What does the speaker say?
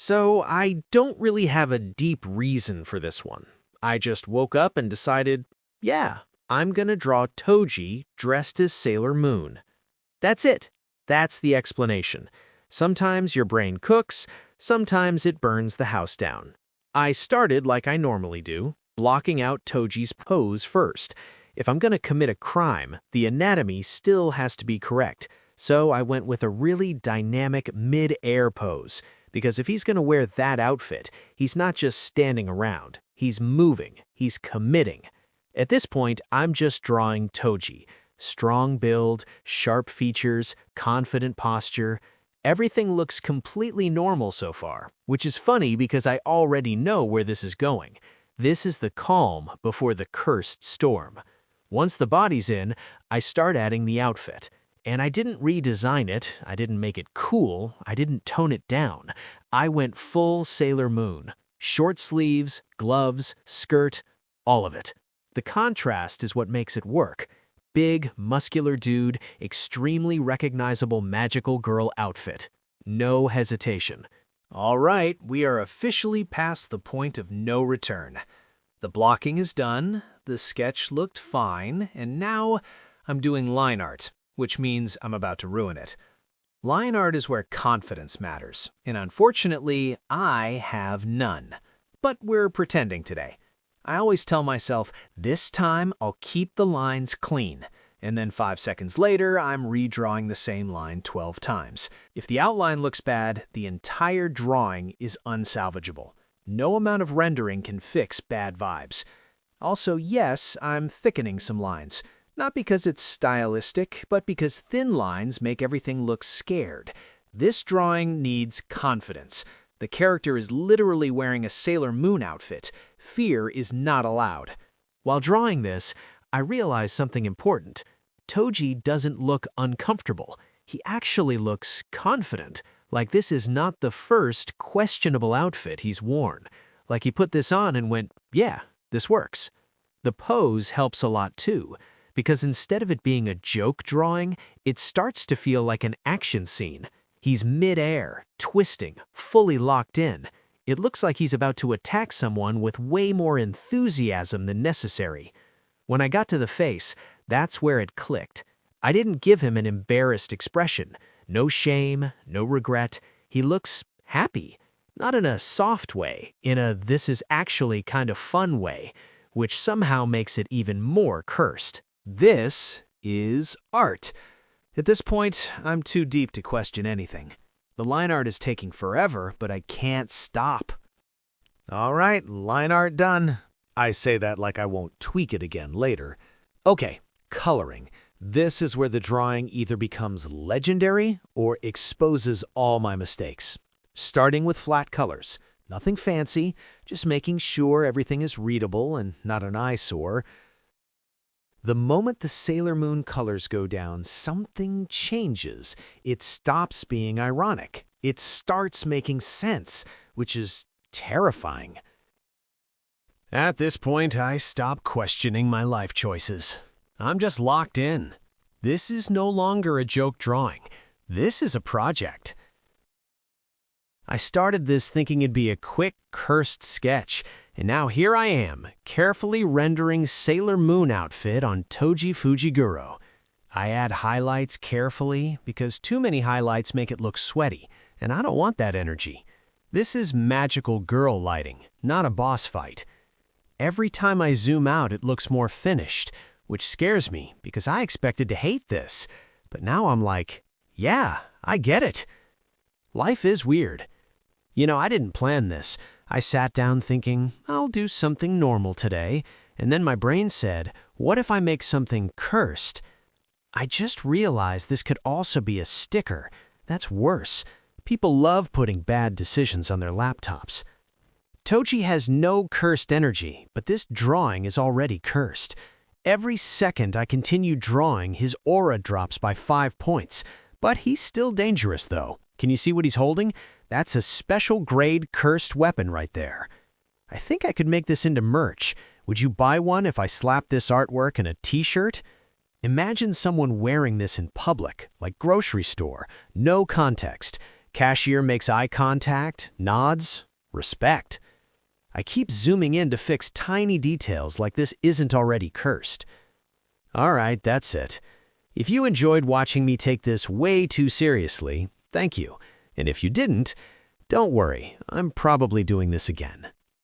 So I don't really have a deep reason for this one. I just woke up and decided, yeah, I'm gonna draw Toji dressed as Sailor Moon. That's it. That's the explanation. Sometimes your brain cooks, sometimes it burns the house down. I started like I normally do, blocking out Toji's pose first. If I'm gonna commit a crime, the anatomy still has to be correct. So I went with a really dynamic mid-air pose, because if he's gonna wear that outfit, he's not just standing around. He's moving. He's committing. At this point, I'm just drawing Toji. Strong build, sharp features, confident posture. Everything looks completely normal so far, which is funny because I already know where this is going. This is the calm before the cursed storm. Once the body's in, I start adding the outfit. And I didn't redesign it, I didn't make it cool, I didn't tone it down. I went full Sailor Moon. Short sleeves, gloves, skirt, all of it. The contrast is what makes it work. Big, muscular dude, extremely recognizable magical girl outfit. No hesitation. All right, we are officially past the point of no return. The blocking is done, the sketch looked fine, and now I'm doing line art, which means I'm about to ruin it. Line art is where confidence matters, and unfortunately, I have none. But we're pretending today. I always tell myself, this time I'll keep the lines clean, and then 5 seconds later, I'm redrawing the same line 12 times. If the outline looks bad, the entire drawing is unsalvageable. No amount of rendering can fix bad vibes. Also, yes, I'm thickening some lines. Not because it's stylistic, but because thin lines make everything look scared. This drawing needs confidence. The character is literally wearing a Sailor Moon outfit. Fear is not allowed. While drawing this, I realized something important. Toji doesn't look uncomfortable. He actually looks confident, like this is not the first questionable outfit he's worn. Like he put this on and went, yeah, this works. The pose helps a lot too, because instead of it being a joke drawing, it starts to feel like an action scene. He's mid-air, twisting, fully locked in. It looks like he's about to attack someone with way more enthusiasm than necessary. When I got to the face, that's where it clicked. I didn't give him an embarrassed expression. No shame, no regret. He looks happy. Not in a soft way, in a this is actually kind of fun way, which somehow makes it even more cursed. This is art. At this point, I'm too deep to question anything. The line art is taking forever, but I can't stop. All right, line art done. I say that like I won't tweak it again later. Okay, coloring. This is where the drawing either becomes legendary or exposes all my mistakes. Starting with flat colors. Nothing fancy, just making sure everything is readable and not an eyesore. The moment the Sailor Moon colors go down, something changes. It stops being ironic. It starts making sense, which is terrifying. At this point, I stop questioning my life choices. I'm just locked in. This is no longer a joke drawing. This is a project. I started this thinking it'd be a quick, cursed sketch, and now here I am, carefully rendering Sailor Moon outfit on Toji Fujiguro. I add highlights carefully because too many highlights make it look sweaty, and I don't want that energy. This is magical girl lighting, not a boss fight. Every time I zoom out, it looks more finished, which scares me because I expected to hate this. But now I'm like, yeah, I get it. Life is weird. You know, I didn't plan this. I sat down thinking, I'll do something normal today, and then my brain said, what if I make something cursed? I just realized this could also be a sticker. That's worse. People love putting bad decisions on their laptops. Toji has no cursed energy, but this drawing is already cursed. Every second I continue drawing, his aura drops by 5 points. But he's still dangerous, though. Can you see what he's holding? That's a special grade cursed weapon right there. I think I could make this into merch. Would you buy one if I slapped this artwork in a t-shirt? Imagine someone wearing this in public, like grocery store. No context. Cashier makes eye contact, nods, respect. I keep zooming in to fix tiny details like this isn't already cursed. All right, that's it. If you enjoyed watching me take this way too seriously, thank you. And if you didn't, don't worry, I'm probably doing this again.